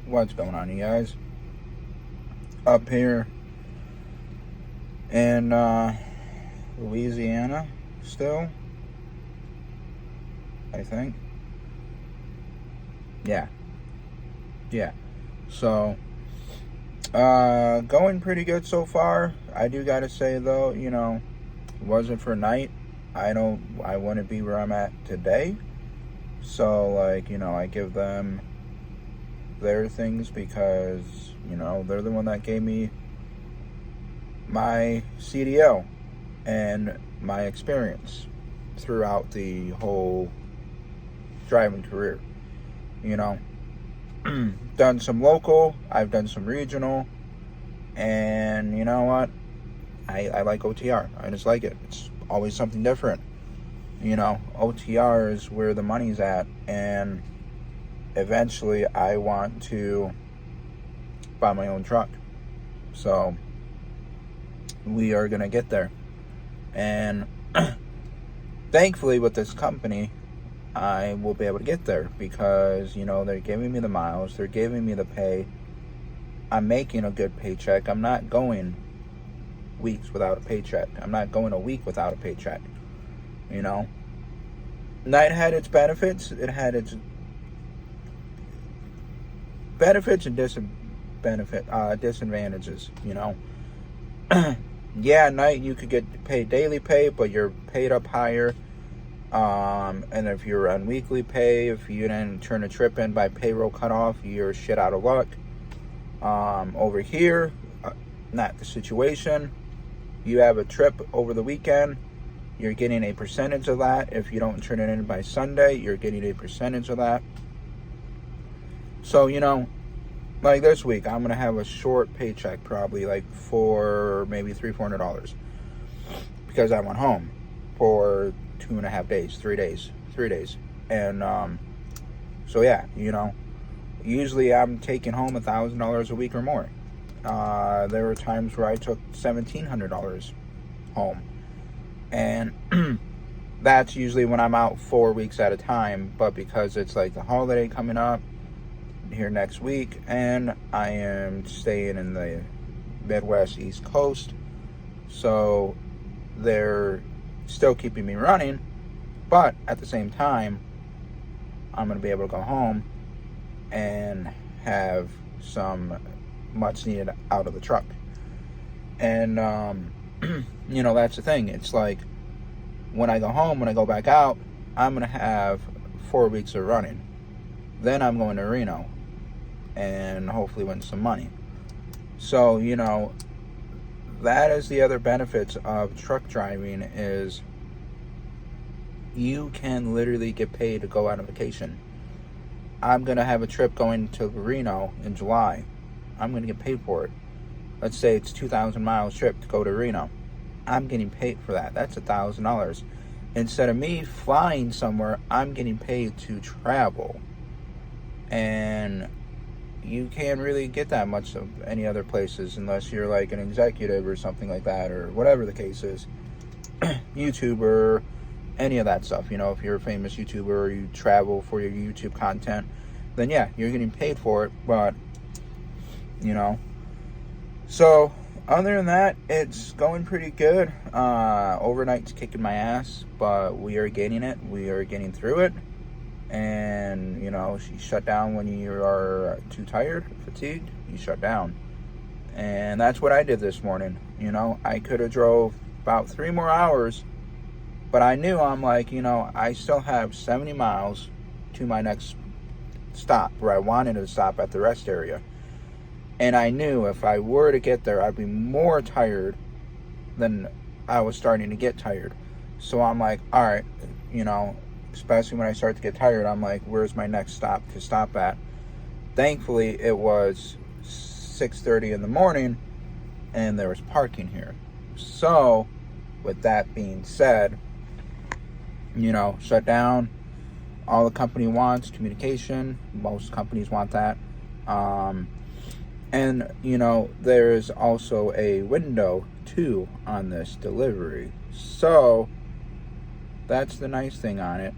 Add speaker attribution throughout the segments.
Speaker 1: What's going on, you guys? Up here in Louisiana still, I think. Yeah. So, going pretty good so far. I do gotta say though, if it wasn't for night, I wouldn't be where I'm at today. So, I give them their things because, they're the one that gave me my CDL and my experience throughout the whole driving career. Done some local, I've done some regional, and you know what? I like OTR. I just like it. It's always something different. OTR is where the money's at, and eventually I want to buy my own truck. So we are going to get there. And thankfully with this company, I will be able to get there because, they're giving me the miles, they're giving me the pay. I'm making a good paycheck. I'm not going weeks without a paycheck. I'm not going a week without a paycheck. Night had its benefits. It had its benefits and disadvantages. Yeah, night you could get paid daily pay, but you're paid up higher. And if you're on weekly pay, if you didn't turn a trip in by payroll cutoff, you're shit out of luck. Over here, not the situation. You have a trip over the weekend, you're getting a percentage of that. If you don't turn it in by Sunday, you're getting a percentage of that. So, like this week, I'm going to have a short paycheck, probably like for maybe $300-$400 because I went home for 2.5 days, 3 days. And, so yeah, usually I'm taking home $1,000 a week or more. There were times where I took $1,700 home. And that's usually when I'm out 4 weeks at a time. But because it's like the holiday coming up here next week, and I am staying in the Midwest East Coast, so they're still keeping me running, but at the same time, I'm going to be able to go home and have some much needed out of the truck. And that's the thing. It's like when I go home, when I go back out, I'm going to have 4 weeks of running. Then I'm going to Reno and hopefully win some money. So, that is the other benefits of truck driving is you can literally get paid to go out on vacation. I'm going to have a trip going to Reno in July. I'm going to get paid for it. Let's say it's 2,000 miles trip to go to Reno. I'm getting paid for that. That's $1,000. Instead of me flying somewhere, I'm getting paid to travel. And you can't really get that much of any other places unless you're like an executive or something like that, or whatever the case is. YouTuber, any of that stuff. If you're a famous YouTuber or you travel for your YouTube content, then yeah, you're getting paid for it. But, so other than that, it's going pretty good. Overnight's kicking my ass, but we are getting it. We are getting through it. And, you shut down when you are too tired, fatigued, you shut down. And that's what I did this morning. I could have drove about 3 more hours, but I knew I still have 70 miles to my next stop where I wanted to stop at the rest area. And I knew if I were to get there, I'd be more tired than I was starting to get tired. So I'm like, all right, especially when I start to get tired, I'm like, where's my next stop to stop at? Thankfully, it was 6:30 in the morning, and there was parking here. So, with that being said, shut down. All the company wants communication. Most companies want that. And, there's also a window, too, on this delivery. So, that's the nice thing on it.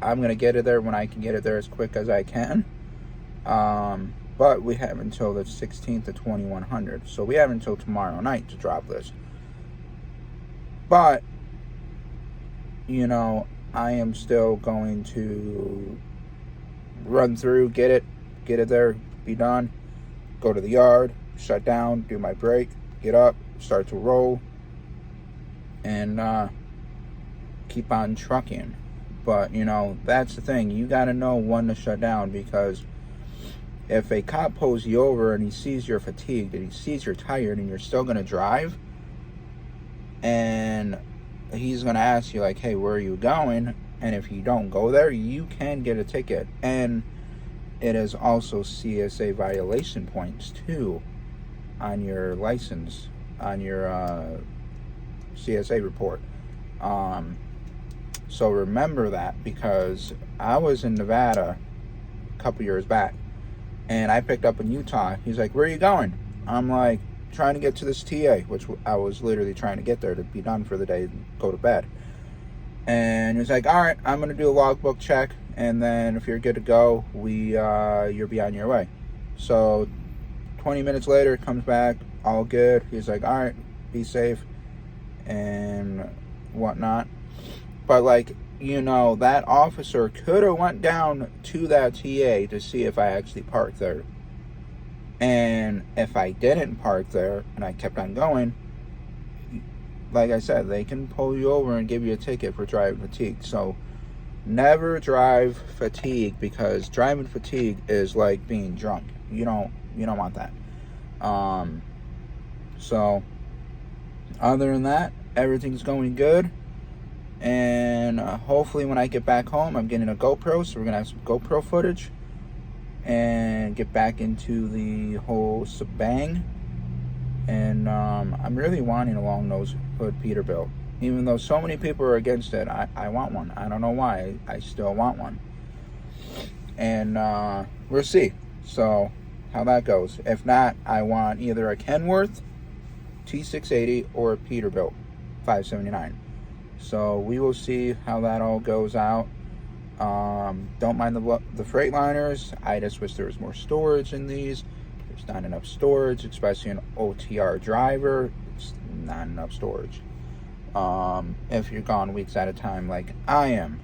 Speaker 1: I'm going to get it there when I can get it there as quick as I can. But we have until the 16th of 2100. So we have until tomorrow night to drop this. But, you know, I am still going to run through, get it there, be done, go to the yard, shut down, do my break, get up, start to roll, and keep on trucking. But, you know, that's the thing. You got to know when to shut down, because if a cop pulls you over and he sees you're fatigued and he sees you're tired and you're still going to drive, and he's going to ask you, like, hey, where are you going? And if you don't go there, you can get a ticket. And it is also CSA violation points, too, on your license, on your CSA report. So remember that, because I was in Nevada a couple years back, and I picked up in Utah. He's like, where are you going? I'm like, trying to get to this TA, which I was literally trying to get there to be done for the day and go to bed. And he's like, all right, I'm going to do a logbook check, and then if you're good to go, you'll be on your way. So 20 minutes later, it comes back, all good. He's like, all right, be safe and whatnot. But, like, you know, that officer could have went down to that TA to see if I actually parked there. And if I didn't park there and I kept on going, like I said, they can pull you over and give you a ticket for driving fatigued. So never drive fatigued, because driving fatigued is like being drunk. You don't want that. So other than that, everything's going good. And hopefully when I get back home, I'm getting a GoPro, so we're going to have some GoPro footage and get back into the whole shebang. And I'm really wanting a long nose hood Peterbilt. Even though so many people are against it, I want one. I don't know why. I still want one. And we'll see. So how that goes. If not, I want either a Kenworth T680 or a Peterbilt 579. So we will see how that all goes out. Don't mind the Freightliners. I just wish there was more storage in these. There's not enough storage, especially an OTR driver. It's not enough storage. If you're gone weeks at a time like I am.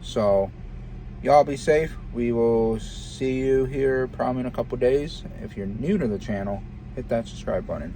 Speaker 1: So y'all be safe. We will see you here probably in a couple days. If you're new to the channel, hit that subscribe button.